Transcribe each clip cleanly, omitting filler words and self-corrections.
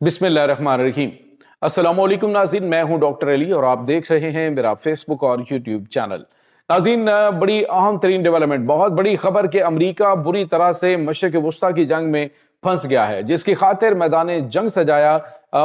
बिस्मिल्लाहिर्रहमानिर्रहीम। अस्सलाम वालेकुम नाज़रीन, मैं हूं डॉक्टर अली और आप देख रहे हैं मेरा फेसबुक और यूट्यूब चैनल। नाज़रीन, बड़ी अहम तरीन डेवलपमेंट, बहुत बड़ी खबर कि अमेरिका बुरी तरह से मशरिक़ वुस्ता की जंग में फंस गया है, जिसकी खातिर मैदान जंग सजाया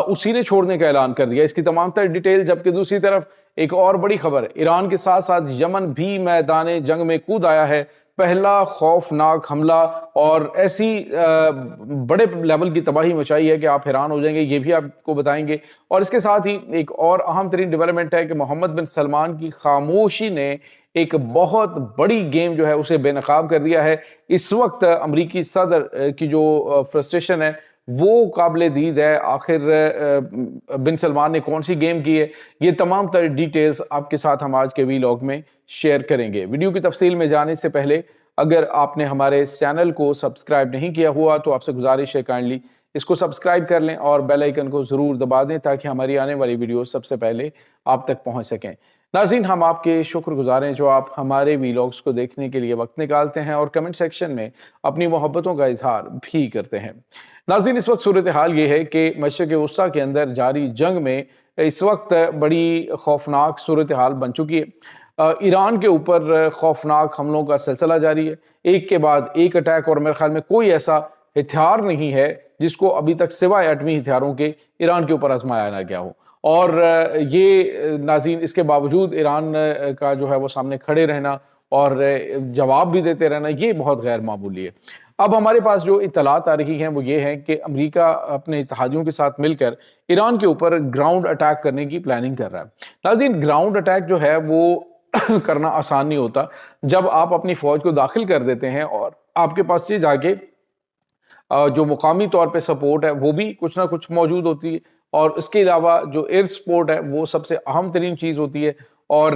उसी ने छोड़ने का ऐलान कर दिया। इसकी तमाम तर डिटेल, जबकि दूसरी तरफ एक और बड़ी खबर, ईरान के साथ साथ यमन भी मैदान जंग में कूद आया है। पहला खौफनाक हमला और ऐसी बड़े लेवल की तबाही मचाई है कि आप हैरान हो जाएंगे, ये भी आपको बताएंगे। और इसके साथ ही एक और अहम तरीन डेवलपमेंट है कि मोहम्मद बिन सलमान की खामोशी ने एक बहुत बड़ी गेम जो है उसे बेनकाब कर दिया है। इस वक्त अमरीकी सदर की जो फ्रस्ट्रेशन है वो काबिल दीद है। आखिर बिन सलमान ने कौन सी गेम की है, ये तमाम तर डिटेल्स आपके साथ हम आज के वीलॉग में शेयर करेंगे। वीडियो की तफसील में जाने से पहले अगर आपने हमारे इस चैनल को सब्सक्राइब नहीं किया हुआ तो आपसे गुजारिश है काइंडली इसको सब्सक्राइब कर लें और बेल आइकन को ज़रूर दबा दें ताकि हमारी आने वाली वीडियो सबसे पहले आप तक पहुंच सकें। नाज़रीन, हम आपके शुक्रगुजार हैं जो आप हमारे वीलॉग्स को देखने के लिए वक्त निकालते हैं और कमेंट सेक्शन में अपनी मोहब्बतों का इजहार भी करते हैं। नाज़रीन, इस वक्त सूरत हाल ये है कि मशरिक़ वुस्ता के अंदर जारी जंग में इस वक्त बड़ी खौफनाक सूरत हाल बन चुकी है। ईरान के ऊपर खौफनाक हमलों का सिलसिला जारी है, एक के बाद एक अटैक, और मेरे ख्याल में कोई ऐसा हथियार नहीं है जिसको अभी तक सिवाय एटमी हथियारों के ईरान के ऊपर आजमाया ना गया हो। और ये नाज़रीन, इसके बावजूद ईरान का जो है वो सामने खड़े रहना और जवाब भी देते रहना, ये बहुत गैर मामूली है। अब हमारे पास जो इत्तलात आ रही हैं वो ये है कि अमेरिका अपने इत्तेहादियों के साथ मिलकर ईरान के ऊपर ग्राउंड अटैक करने की प्लानिंग कर रहा है। नाज़रीन, ग्राउंड अटैक जो है वो करना आसान नहीं होता। जब आप अपनी फौज को दाखिल कर देते हैं और आपके पास से जाके जो मुकामी तौर पे सपोर्ट है वो भी कुछ ना कुछ मौजूद होती है, और इसके अलावा जो एयर सपोर्ट है वो सबसे अहम तरीन चीज़ होती है, और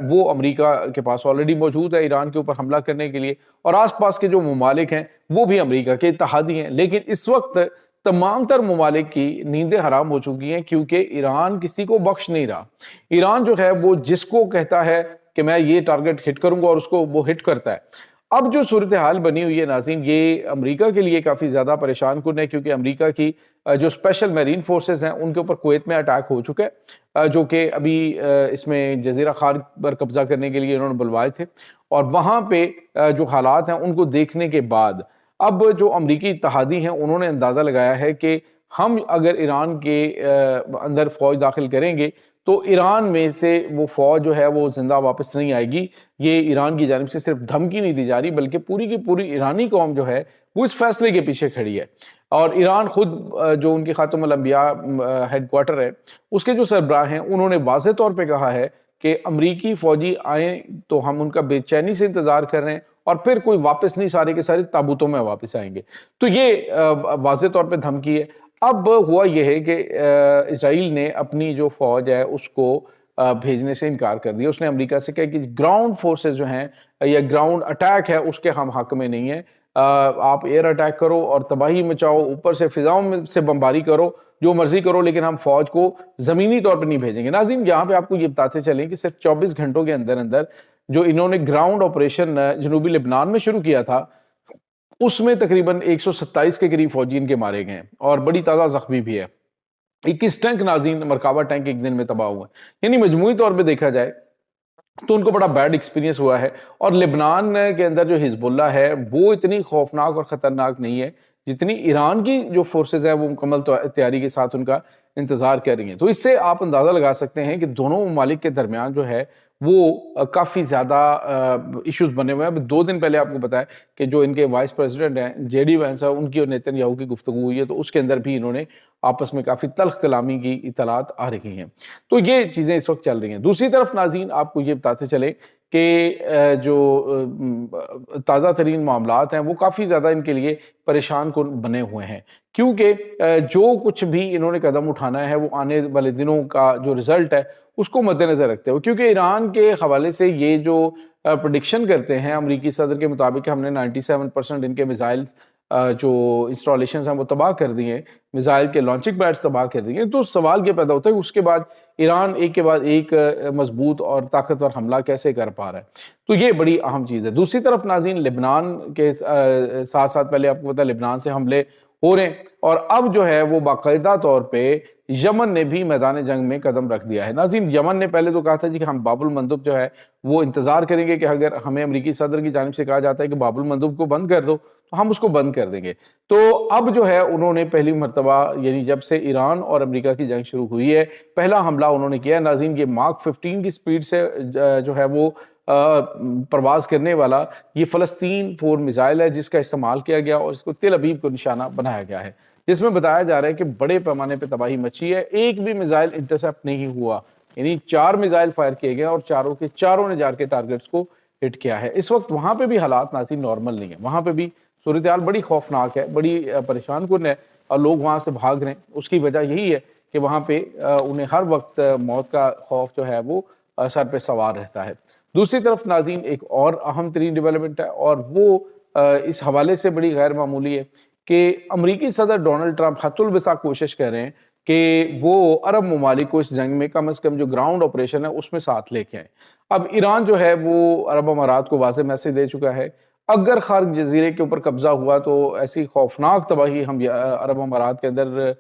वो अमेरिका के पास ऑलरेडी मौजूद है ईरान के ऊपर हमला करने के लिए। और आसपास के जो ममालिक हैं वो भी अमेरिका के इत्तेहादी हैं। लेकिन इस वक्त तमाम तर ममालिक की नींदें हराम हो चुकी हैं क्योंकि ईरान किसी को बख्श नहीं रहा। ईरान जो है वो जिसको कहता है कि मैं ये टारगेट हिट करूंगा और उसको वो हिट करता है। अब जो सूरत हाल बनी हुई है नाज़रीन, ये अमेरिका के लिए काफ़ी ज़्यादा परेशान कुन है क्योंकि अमेरिका की जो स्पेशल मैरीन फोर्सेस हैं उनके ऊपर कुवैत में अटैक हो चुका है, जो कि अभी इसमें जजीरा खार पर कब्जा करने के लिए इन्होंने बुलवाए थे। और वहाँ पे जो हालात हैं उनको देखने के बाद अब जो अमरीकी इत्तेहादी हैं उन्होंने अंदाज़ा लगाया है कि हम अगर ईरान के अंदर फ़ौज दाखिल करेंगे तो ईरान में से वो फौज जो है वो जिंदा वापस नहीं आएगी। ये ईरान की जानिब से सिर्फ धमकी नहीं दी जा रही बल्कि पूरी की पूरी ईरानी कौम जो है वो इस फैसले के पीछे खड़ी है। और ईरान खुद जो उनकी खातमुल अंबिया हेडक्वार्टर है उसके जो सरबराह हैं उन्होंने वाज़ेह तौर पे कहा है कि अमरीकी फौजी आए तो हम उनका बेचैनी से इंतजार कर रहे हैं और फिर कोई वापस नहीं, सारे के सारे ताबूतों में वापस आएंगे। तो ये वाज़ेह तौर पे धमकी है। अब हुआ यह है कि इजराइल ने अपनी जो फौज है उसको भेजने से इनकार कर दिया। उसने अमेरिका से कहा कि ग्राउंड फोर्सेस जो हैं या ग्राउंड अटैक है उसके हम हक में नहीं है। आप एयर अटैक करो और तबाही मचाओ, ऊपर से फिजाओं में से बमबारी करो, जो मर्जी करो, लेकिन हम फौज को जमीनी तौर पर नहीं भेजेंगे। नाज़रीन, यहाँ पे आपको ये बताते चलें कि सिर्फ 24 घंटों के अंदर अंदर जो इन्होंने ग्राउंड ऑपरेशन जनूबी लेबनान में शुरू किया था उसमें तकरीबन 127 के करीब फौजी इनके मारे गए हैं और बड़ी ताज़ा जख्मी भी है। 21 टैंक नाज़रीन, मरकाबा टैंक एक दिन में तबाह हुआ है। यानी मजमूई तौर पे देखा जाए तो उनको बड़ा बैड एक्सपीरियंस हुआ है। और लेबनान के अंदर जो हिजबुल्लाह है वो इतनी खौफनाक और ख़तरनाक नहीं है जितनी ईरान की जो फोर्सेज है वो मुकम्मल तैयारी के साथ उनका इंतज़ार कर रही हैं। तो इससे आप अंदाज़ा लगा सकते हैं कि दोनों ममालिक के दरमियान जो है वो काफ़ी ज़्यादा इश्यूज बने हुए हैं। अब 2 दिन पहले आपको बताया कि जो इनके वाइस प्रेसिडेंट हैं जेडी वैंस है, उनकी और नेतन्याहू की गुफ्तगू हुई है, तो उसके अंदर भी इन्होंने आपस में काफ़ी तल्ख कलामी की इतलात आ रही हैं। तो ये चीज़ें इस वक्त चल रही हैं। दूसरी तरफ नाज़रीन, आपको ये बताते चले कि जो ताज़ा तरीन मामलात हैं वो काफ़ी ज़्यादा इनके लिए परेशान कुन बने हुए हैं क्योंकि जो कुछ भी इन्होंने कदम उठाना है वो आने वाले दिनों का जो रिज़ल्ट है उसको मद्देनज़र रखते हुए, क्योंकि ईरान के हवाले से ये जो प्रेडिक्शन करते हैं अमरीकी सदर के मुताबिक हमने 97% इनके मिसाइल्स जो इंस्टॉलेशन हैं वो तबाह कर दिए, मिसाइल के लॉन्चिंग पैड्स तबाह कर दिए। तो सवाल ये पैदा होता है उसके बाद ईरान एक के बाद एक मजबूत और ताकतवर हमला कैसे कर पा रहा है। तो ये बड़ी अहम चीज़ है। दूसरी तरफ नाज़रीन, लेबनान के साथ साथ पहले आपको पता है लेबनान से हमले ہو رہے ہیں، اور اب جو ہے وہ باقاعدہ طور پہ یمن نے بھی میدان جنگ میں قدم رکھ دیا ہے۔ ناظرین، یمن نے پہلے تو کہا تھا جی کہ ہم باب المندب جو ہے وہ انتظار کریں گے، کہ اگر ہمیں امریکی صدر کی جانب سے کہا جاتا ہے کہ باب المندب کو بند کر دو تو ہم اس کو بند کر دیں گے۔ تو اب جو ہے انہوں نے پہلی مرتبہ، یعنی جب سے ایران اور امریکہ کی جنگ شروع ہوئی ہے، پہلا حملہ انہوں نے کیا ہے۔ ناظرین، یہ ماک 15 کی سپیڈ سے جو ہے وہ پرواز کرنے والا یہ فلسطین 4 میزائل ہے، جس کا استعمال کیا گیا اور اس کو تل ابیب کو نشانہ بنایا گیا ہے، جس میں بتایا جا رہا ہے کہ بڑے پیمانے پہ تباہی مچی ہے، ایک بھی میزائل انٹرسپٹ نہیں ہوا، یعنی 4 میزائل فائر کیے گئے اور چاروں کے چاروں نے جا کے ٹارگٹس کو ہٹ کیا ہے۔ اس وقت وہاں پہ بھی حالات ناظرین نارمل نہیں ہیں، وہاں پہ بھی صورتحال بڑی خوفناک ہے، بڑی پریشان کن ہے، اور لوگ وہاں سے بھاگ رہے ہیں۔ اس کی وجہ یہی ہے کہ وہاں پہ انہیں ہر وقت موت کا خوف جو ہے وہ سر پہ سوار رہتا ہے۔ دوسری طرف ناظرین، ایک اور اہم ترین ڈیولپمنٹ ہے، اور وہ اس حوالے سے بڑی غیر معمولی ہے کہ امریکی صدر ڈونلڈ ٹرمپ حتی الوسع کوشش کر رہے ہیں کہ وہ عرب ممالک کو اس جنگ میں کم از کم جو گراؤنڈ آپریشن ہے اس میں ساتھ لے کے آئیں۔ اب ایران جو ہے وہ عرب امارات کو واضح میسج دے چکا ہے، اگر خارج جزیرے کے اوپر قبضہ ہوا تو ایسی خوفناک تباہی ہم عرب امارات کے اندر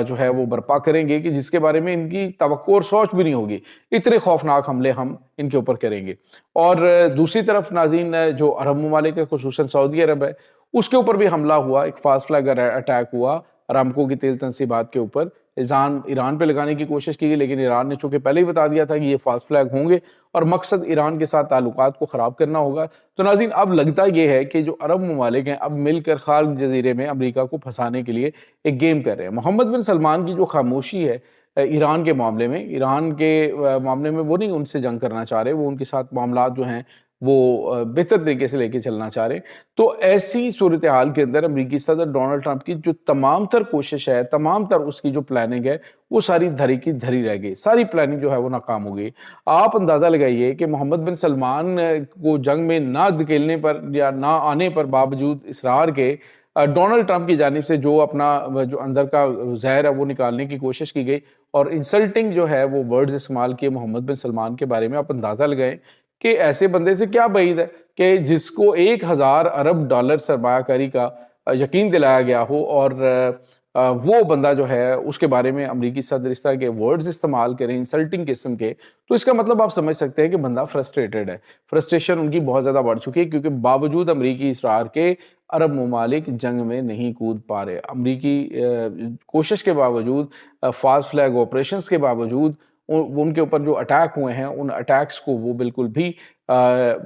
جو ہے وہ برپا کریں گے کہ جس کے بارے میں ان کی توقع اور سوچ بھی نہیں ہوگی، اتنے خوفناک حملے ہم ان کے اوپر کریں گے۔ اور دوسری طرف ناظرین، جو عرب ممالک ہے، خصوصاً سعودی عرب ہے، اس کے اوپر بھی حملہ ہوا، ایک فاسٹ فلیگ اٹیک ہوا ارامکو کی تیل تنصیبات کے اوپر۔ الزام ایران پہ لگانے کی کوشش کی گئی، لیکن ایران نے چونکہ پہلے ہی بتا دیا تھا کہ یہ فاسٹ فلیگ ہوں گے اور مقصد ایران کے ساتھ تعلقات کو خراب کرنا ہوگا۔ تو ناظرین، اب لگتا یہ ہے کہ جو عرب ممالک ہیں اب مل کر خارج جزیرے میں امریکہ کو پھنسانے کے لیے ایک گیم کر رہے ہیں۔ محمد بن سلمان کی جو خاموشی ہے ایران کے معاملے میں، وہ نہیں ان سے جنگ کرنا چاہ رہے، وہ ان کے ساتھ معاملات جو ہیں وہ بہتر طریقے سے لے کے چلنا چاہ رہے ہیں۔ تو ایسی صورتحال کے اندر امریکی صدر ڈونلڈ ٹرمپ کی جو تمام تر کوشش ہے، تمام تر اس کی جو پلاننگ ہے، وہ ساری دھری کی دھری رہ گئی، ساری پلاننگ جو ہے وہ ناکام ہو گئی۔ آپ اندازہ لگائیے کہ محمد بن سلمان کو جنگ میں نہ دھکیلنے پر یا نہ آنے پر باوجود اصرار کے ڈونلڈ ٹرمپ کی جانب سے جو اپنا جو اندر کا زہر ہے وہ نکالنے کی کوشش کی گئی، اور انسلٹنگ جو ہے وہ ورڈز استعمال کیے محمد بن سلمان کے بارے میں۔ آپ اندازہ لگائیں کہ ایسے بندے سے کیا بعید ہے کہ جس کو 1000 ارب ڈالر سرمایہ کاری کا یقین دلایا گیا ہو، اور وہ بندہ جو ہے اس کے بارے میں امریکی صدر اس طرح کے ورڈز استعمال کریں انسلٹنگ قسم کے، تو اس کا مطلب آپ سمجھ سکتے ہیں کہ بندہ فرسٹریٹڈ ہے، فرسٹریشن ان کی بہت زیادہ بڑھ چکی ہے، کیونکہ باوجود امریکی اصرار کے عرب ممالک جنگ میں نہیں کود پا رہے۔ امریکی کوشش کے باوجود، فاسٹ فلیگ آپریشنز کے باوجود، ان کے اوپر جو اٹیک ہوئے ہیں ان اٹیکس کو وہ بالکل بھی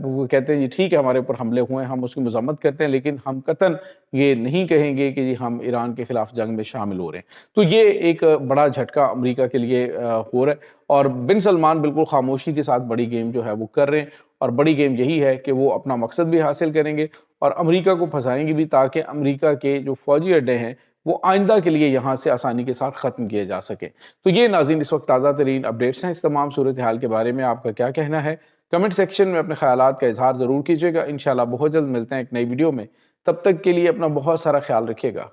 وہ کہتے ہیں جی ٹھیک ہے ہمارے اوپر حملے ہوئے ہیں، ہم اس کی مذمت کرتے ہیں، لیکن ہم قطعاً یہ نہیں کہیں گے کہ جی ہم ایران کے خلاف جنگ میں شامل ہو رہے ہیں۔ تو یہ ایک بڑا جھٹکا امریکہ کے لیے ہو رہا ہے، اور بن سلمان بالکل خاموشی کے ساتھ بڑی گیم جو ہے وہ کر رہے ہیں، اور بڑی گیم یہی ہے کہ وہ اپنا مقصد بھی حاصل کریں گے اور امریکہ کو پھنسائیں گے بھی، تاکہ امریکہ کے جو فوجی اڈے ہیں وہ آئندہ کے لیے یہاں سے آسانی کے ساتھ ختم کیے جا سکیں۔ تو یہ ناظرین اس وقت تازہ ترین اپڈیٹس ہیں اس تمام صورتحال کے بارے میں۔ آپ کا کیا کہنا ہے؟ کمنٹ سیکشن میں اپنے خیالات کا اظہار ضرور کیجیے گا۔ انشاءاللہ بہت جلد ملتے ہیں ایک نئی ویڈیو میں، تب تک کے لیے اپنا بہت سارا خیال رکھیے گا۔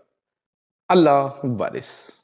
اللہ وارث۔